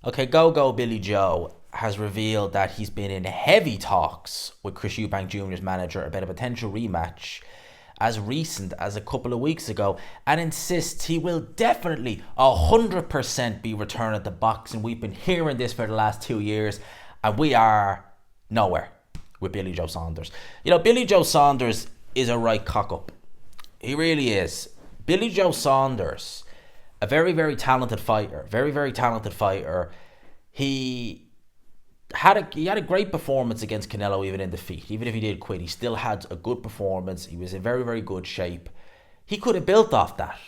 Okay, Go Billy Joe has revealed that he's been in heavy talks with Chris Eubank Jr.'s manager about a potential rematch as recent as a couple of weeks ago, and insists he will definitely 100% be returning to boxing. We've been hearing this for the last 2 years, and we are nowhere with Billy Joe Saunders. Billy Joe Saunders is a right cock up. He really is. Billy Joe Saunders, a very, very talented fighter. Very, very talented fighter. He he had a great performance against Canelo, even in defeat. Even if he did quit, he still had a good performance. He was in very, very good shape. He could have built off that.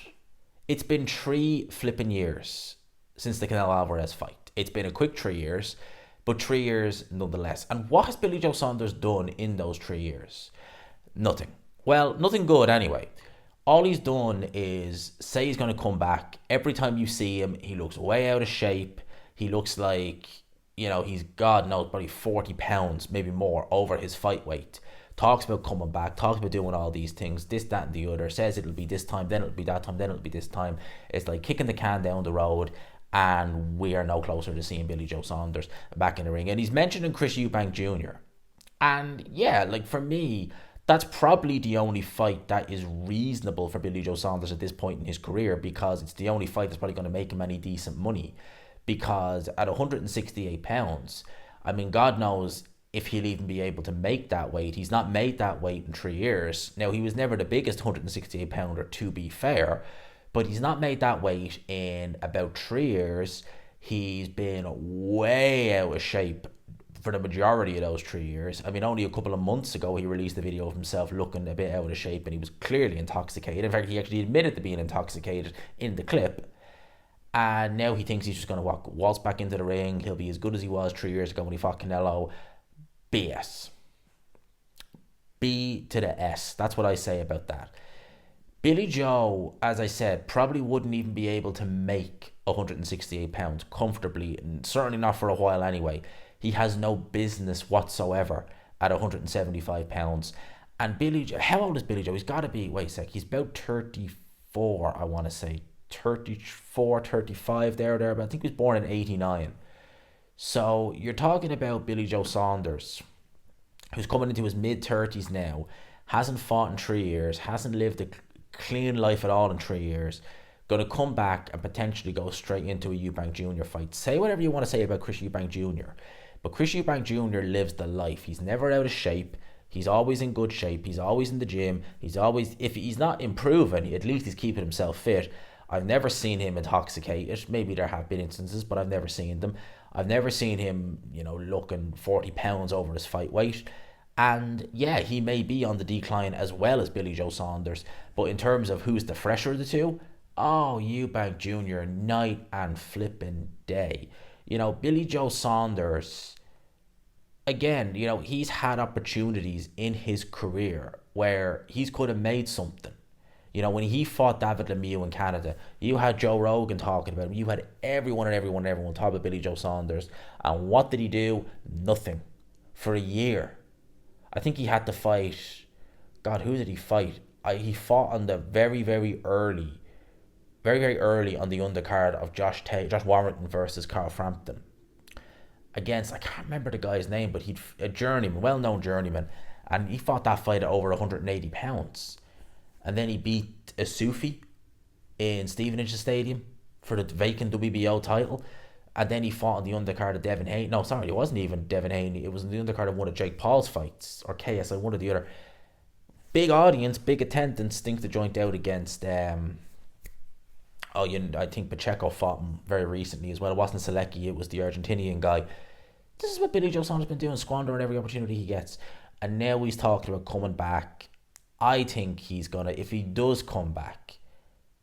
It's been 3 flipping years since the Canelo Alvarez fight. It's been a quick 3 years, but 3 years nonetheless. And what has Billy Joe Saunders done in those 3 years? Nothing. Well, nothing good anyway. All he's done is say he's going to come back. Every time you see him, he looks way out of shape. He looks like, he's, God knows, probably 40 pounds, maybe more, over his fight weight. Talks about coming back, talks about doing all these things, this, that, and the other. Says it'll be this time, then it'll be that time, then it'll be this time. It's like kicking the can down the road, and we are no closer to seeing Billy Joe Saunders back in the ring. And he's mentioning Chris Eubank Jr. And yeah, like for me, that's probably the only fight that is reasonable for Billy Joe Saunders at this point in his career, because it's the only fight that's probably going to make him any decent money. Because at 168 pounds, I mean, God knows if he'll even be able to make that weight. He's not made that weight in 3 years. Now, he was never the biggest 168 pounder, to be fair, but he's not made that weight in about 3 years. He's been way out of shape for the majority of those 3 years. I mean, only a couple of months ago, he released a video of himself looking a bit out of shape, and he was clearly intoxicated. In fact, he actually admitted to being intoxicated in the clip. And now he thinks he's just going to waltz back into the ring. He'll be as good as he was 3 years ago when he fought Canelo. BS. B to the S. That's what I say about that. Billy Joe, as I said, probably wouldn't even be able to make 168 pounds comfortably, and certainly not for a while anyway. He has no business whatsoever at 175 pounds. And Billy Joe, how old is Billy Joe? He's got to be, wait a sec, he's about 34, I want to say. 34, 35, there. But I think he was born in 89. So you're talking about Billy Joe Saunders, who's coming into his mid-30s now, hasn't fought in 3 years, hasn't lived a clean life at all in 3 years, going to come back and potentially go straight into a Eubank Jr. fight. Say whatever you want to say about Chris Eubank Jr., but Chris Eubank Jr. lives the life. He's never out of shape. He's always in good shape. He's always in the gym. He's always, if he's not improving, at least he's keeping himself fit. I've never seen him intoxicated. Maybe there have been instances, but I've never seen them. I've never seen him, looking 40 pounds over his fight weight. And yeah, he may be on the decline as well as Billy Joe Saunders. But in terms of who's the fresher of the two, Eubank Jr., night and flipping day. Billy Joe Saunders, again, he's had opportunities in his career where he's could have made something. When he fought David Lemieux in Canada, you had Joe Rogan talking about him. You had everyone talking about Billy Joe Saunders. And what did he do? Nothing. For a year. I think he had to fight... God, who did he fight? He fought on the very, very early on the undercard of Josh Warrington versus Carl Frampton. Against, I can't remember the guy's name, but he'd a journeyman, well-known journeyman. And he fought that fight at over 180 pounds. And then he beat a Sufi in Stevenage Stadium for the vacant WBO title. And then he fought on the undercard of Devin Haney. No, sorry, it wasn't even Devin Haney. It was on the undercard of one of Jake Paul's fights. Or KSI, one or the other. Big audience, big attendance. Stinks the joint out against... I think Pacheco fought him very recently as well. It wasn't Selecki, it was the Argentinian guy. This is what Billy Joe Saunders has been doing, squandering every opportunity he gets. And now he's talking about coming back. I think he's gonna, if he does come back,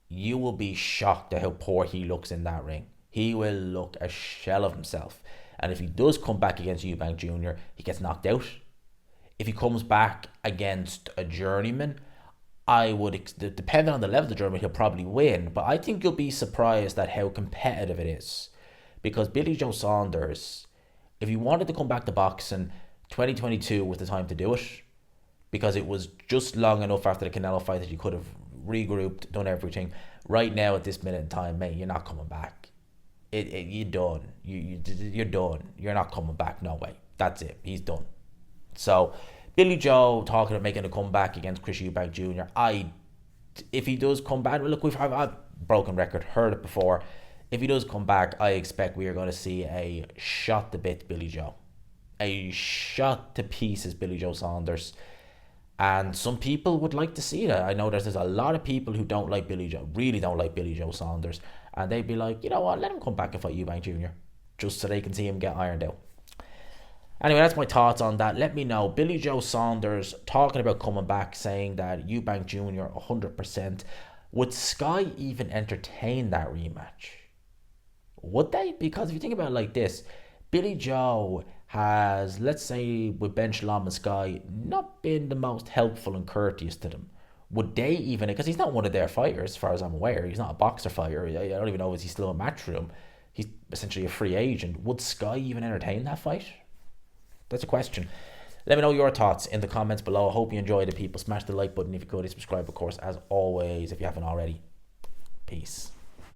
you will be shocked at how poor he looks in that ring. He will look a shell of himself. And if he does come back against Eubank Jr., he gets knocked out. If he comes back against a journeyman, I would, depending on the level of the journeyman, he'll probably win. But I think you'll be surprised at how competitive it is. Because Billy Joe Saunders, if he wanted to come back to boxing, 2022 was the time to do it. Because it was just long enough after the Canelo fight that you could have regrouped, done everything. Right now, at this minute in time, mate, you're not coming back. you're done. You're done. You're not coming back. No way. That's it. He's done. So Billy Joe talking about making a comeback against Chris Eubank Jr. If he does come back, look, I've broken record, heard it before. If he does come back, I expect we are going to see a shot to bit Billy Joe, a shot to pieces Billy Joe Saunders. And some people would like to see that. I know there's a lot of people who don't like Billy Joe, really don't like Billy Joe Saunders. And they'd be like, you know what, let him come back and fight Eubank Jr. just so they can see him get ironed out. Anyway, that's my thoughts on that. Let me know. Billy Joe Saunders talking about coming back, saying that Eubank Jr. 100%. Would Sky even entertain that rematch? Would they? Because if you think about it like this, Billy Joe has, let's say, with Ben Shalom and Sky, not been the most helpful and courteous to them. Would they even, because he's not one of their fighters, as far as I'm aware, he's not a boxer fighter. I don't even know if he's still a Matchroom. He's essentially a free agent. Would Sky even entertain that fight? That's a question. Let me know your thoughts in the comments below. I hope you enjoyed it, people. Smash the like button if you could. Subscribe, of course, as always, if you haven't already. Peace.